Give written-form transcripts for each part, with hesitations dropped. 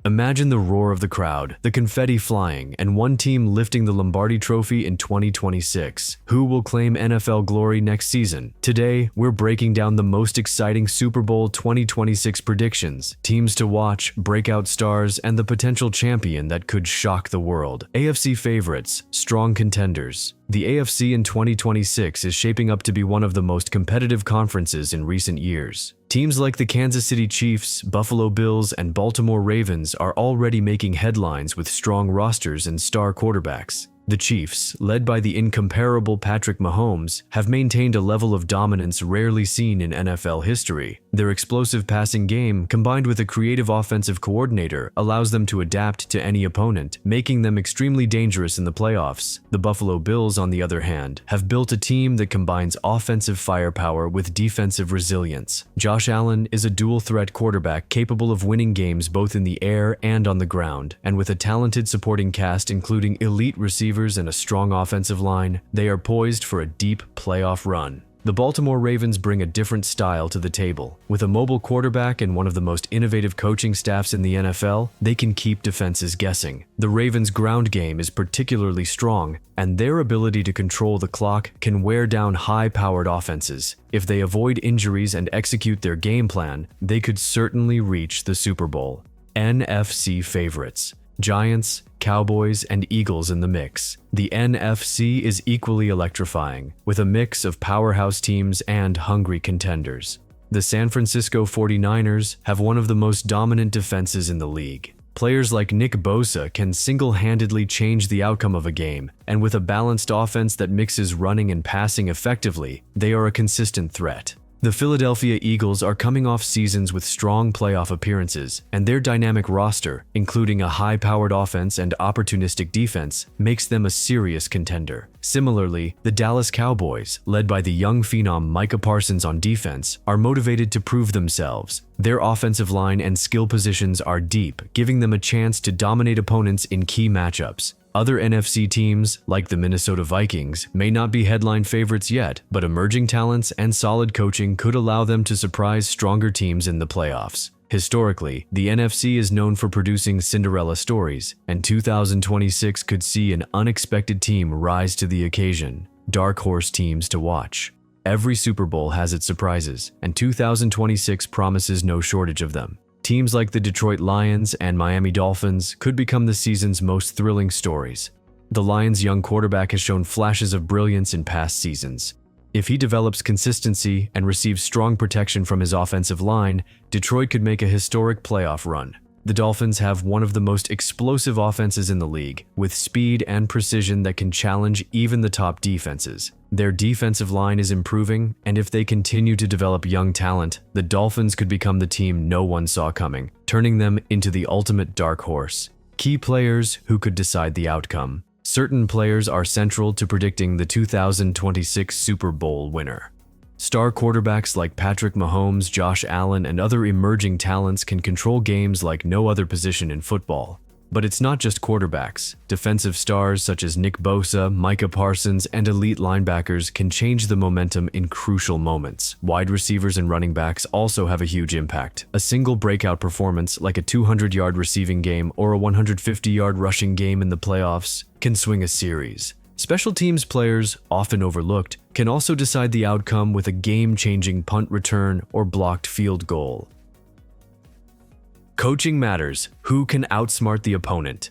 Imagine the roar of the crowd, the confetti flying, and one team lifting the Lombardi Trophy in 2026. Who will claim NFL glory next season? Today, we're breaking down the most exciting Super Bowl 2026 predictions, teams to watch, breakout stars, and the potential champion that could shock the world. AFC favorites, strong contenders. The AFC in 2026 is shaping up to be one of the most competitive conferences in recent years. Teams like the Kansas City Chiefs, Buffalo Bills, and Baltimore Ravens are already making headlines with strong rosters and star quarterbacks. The Chiefs, led by the incomparable Patrick Mahomes, have maintained a level of dominance rarely seen in NFL history. Their explosive passing game, combined with a creative offensive coordinator, allows them to adapt to any opponent, making them extremely dangerous in the playoffs. The Buffalo Bills, on the other hand, have built a team that combines offensive firepower with defensive resilience. Josh Allen is a dual-threat quarterback capable of winning games both in the air and on the ground, and with a talented supporting cast including elite receivers and a strong offensive line, they are poised for a deep playoff run. The Baltimore Ravens bring a different style to the table. With a mobile quarterback and one of the most innovative coaching staffs in the NFL, they can keep defenses guessing. The Ravens' ground game is particularly strong, and their ability to control the clock can wear down high-powered offenses. If they avoid injuries and execute their game plan, they could certainly reach the Super Bowl. NFC favorites. Giants, Cowboys, and Eagles in the mix. The NFC is equally electrifying, with a mix of powerhouse teams and hungry contenders. The San Francisco 49ers have one of the most dominant defenses in the league. Players like Nick Bosa can single-handedly change the outcome of a game, and with a balanced offense that mixes running and passing effectively, they are a consistent threat. The Philadelphia Eagles are coming off seasons with strong playoff appearances, and their dynamic roster, including a high-powered offense and opportunistic defense, makes them a serious contender. Similarly, the Dallas Cowboys, led by the young phenom Micah Parsons on defense, are motivated to prove themselves. Their offensive line and skill positions are deep, giving them a chance to dominate opponents in key matchups. Other NFC teams, like the Minnesota Vikings, may not be headline favorites yet, but emerging talents and solid coaching could allow them to surprise stronger teams in the playoffs. Historically, the NFC is known for producing Cinderella stories, and 2026 could see an unexpected team rise to the occasion. Dark horse teams to watch. Every Super Bowl has its surprises, and 2026 promises no shortage of them. Teams like the Detroit Lions and Miami Dolphins could become the season's most thrilling stories. The Lions' young quarterback has shown flashes of brilliance in past seasons. If he develops consistency and receives strong protection from his offensive line, Detroit could make a historic playoff run. The Dolphins have one of the most explosive offenses in the league, with speed and precision that can challenge even the top defenses. Their defensive line is improving, and if they continue to develop young talent, the Dolphins could become the team no one saw coming, turning them into the ultimate dark horse. Key players who could decide the outcome. Certain players are central to predicting the 2026 Super Bowl winner. Star quarterbacks like Patrick Mahomes, Josh Allen, and other emerging talents can control games like no other position in football. But it's not just quarterbacks. Defensive stars such as Nick Bosa, Micah Parsons, and elite linebackers can change the momentum in crucial moments. Wide receivers and running backs also have a huge impact. A single breakout performance like a 200-yard receiving game or a 150-yard rushing game in the playoffs can swing a series. Special teams players, often overlooked, can also decide the outcome with a game-changing punt return or blocked field goal. Coaching matters. Who can outsmart the opponent?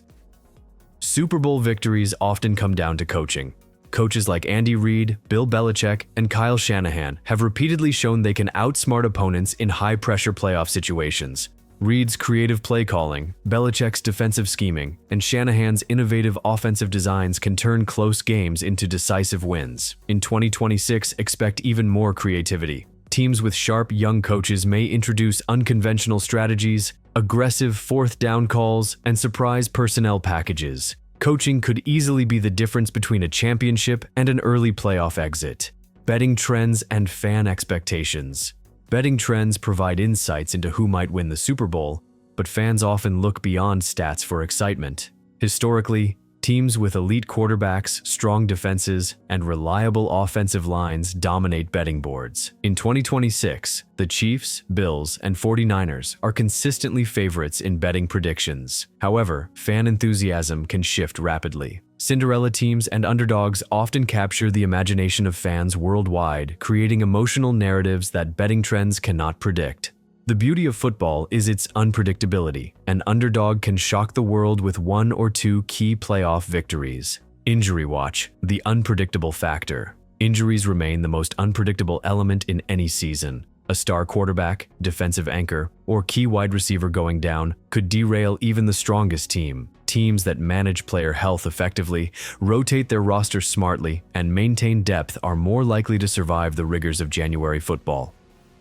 Super Bowl victories often come down to coaching. Coaches like Andy Reid, Bill Belichick, and Kyle Shanahan have repeatedly shown they can outsmart opponents in high-pressure playoff situations. Reid's creative play calling, Belichick's defensive scheming, and Shanahan's innovative offensive designs can turn close games into decisive wins. In 2026, expect even more creativity. Teams with sharp young coaches may introduce unconventional strategies, aggressive fourth down calls, and surprise personnel packages. Coaching could easily be the difference between a championship and an early playoff exit. Betting trends and fan expectations. Betting trends provide insights into who might win the Super Bowl, but fans often look beyond stats for excitement. Historically, Teams with elite quarterbacks, strong defenses, and reliable offensive lines dominate betting boards. In 2026, the Chiefs, Bills, and 49ers are consistently favorites in betting predictions. However, fan enthusiasm can shift rapidly. Cinderella teams and underdogs often capture the imagination of fans worldwide, creating emotional narratives that betting trends cannot predict. The beauty of football is its unpredictability. An underdog can shock the world with one or two key playoff victories. Injury watch, the unpredictable factor. Injuries remain the most unpredictable element in any season. A star quarterback, defensive anchor, or key wide receiver going down could derail even the strongest team. Teams that manage player health effectively, rotate their roster smartly, and maintain depth are more likely to survive the rigors of January football.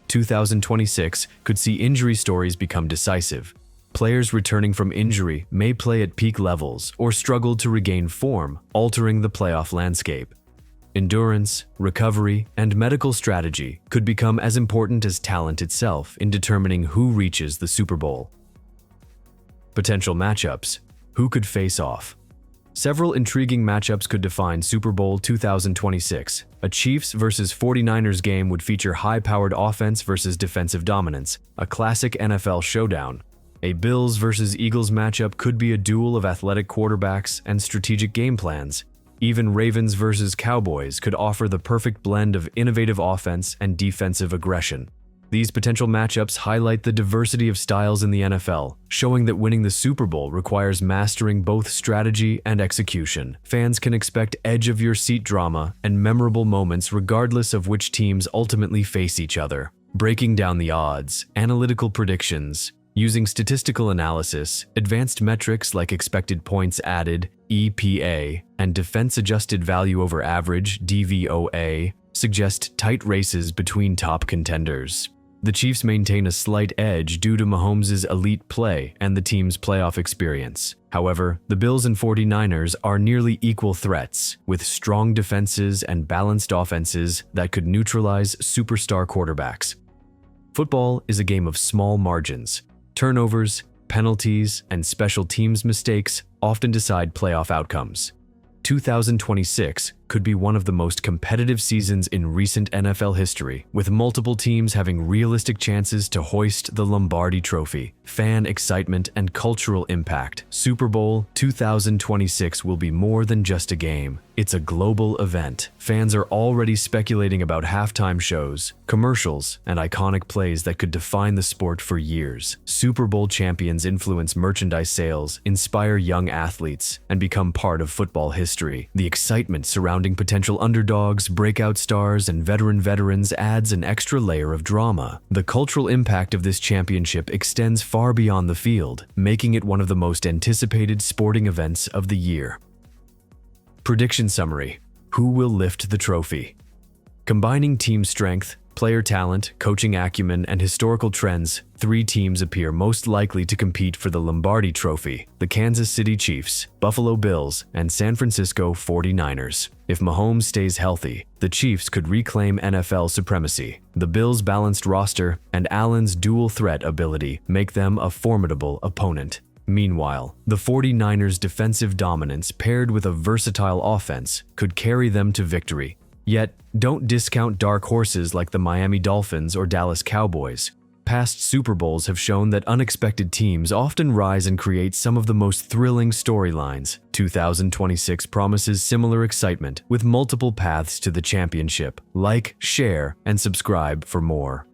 2026 could see injury stories become decisive. Players returning from injury may play at peak levels or struggle to regain form, altering the playoff landscape. Endurance, recovery, and medical strategy could become as important as talent itself in determining who reaches the Super Bowl. Potential matchups. Who could face off? Several intriguing matchups could define Super Bowl 2026. A Chiefs versus 49ers game would feature high-powered offense versus defensive dominance, a classic NFL showdown. A Bills versus Eagles matchup could be a duel of athletic quarterbacks and strategic game plans. Even Ravens versus Cowboys could offer the perfect blend of innovative offense and defensive aggression. These potential matchups highlight the diversity of styles in the NFL, showing that winning the Super Bowl requires mastering both strategy and execution. Fans can expect edge-of-your-seat drama and memorable moments regardless of which teams ultimately face each other. Breaking down the odds, analytical predictions, using statistical analysis, advanced metrics like expected points added, EPA, and defense-adjusted value over average, DVOA, suggest tight races between top contenders. The Chiefs maintain a slight edge due to Mahomes' elite play and the team's playoff experience. However, the Bills and 49ers are nearly equal threats, with strong defenses and balanced offenses that could neutralize superstar quarterbacks. Football is a game of small margins. Turnovers, penalties, and special teams mistakes often decide playoff outcomes. 2026 could be one of the most competitive seasons in recent NFL history, with multiple teams having realistic chances to hoist the Lombardi Trophy. Fan excitement and cultural impact. Super Bowl 2026 will be more than just a game. It's a global event. Fans are already speculating about halftime shows, commercials, and iconic plays that could define the sport for years. Super Bowl champions influence merchandise sales, inspire young athletes, and become part of football history. The excitement surrounding potential underdogs, breakout stars, and veterans adds an extra layer of drama. The cultural impact of this championship extends far beyond the field, making it one of the most anticipated sporting events of the year. Prediction summary. Who will lift the trophy? Combining team strength, player talent, coaching acumen, and historical trends, 3 teams appear most likely to compete for the Lombardi Trophy: the Kansas City Chiefs, Buffalo Bills, and San Francisco 49ers. If Mahomes stays healthy, the Chiefs could reclaim NFL supremacy. The Bills' balanced roster and Allen's dual threat ability make them a formidable opponent. Meanwhile, the 49ers' defensive dominance paired with a versatile offense could carry them to victory. Yet, don't discount dark horses like the Miami Dolphins or Dallas Cowboys. Past Super Bowls have shown that unexpected teams often rise and create some of the most thrilling storylines. 2026 promises similar excitement with multiple paths to the championship. Like, share, and subscribe for more.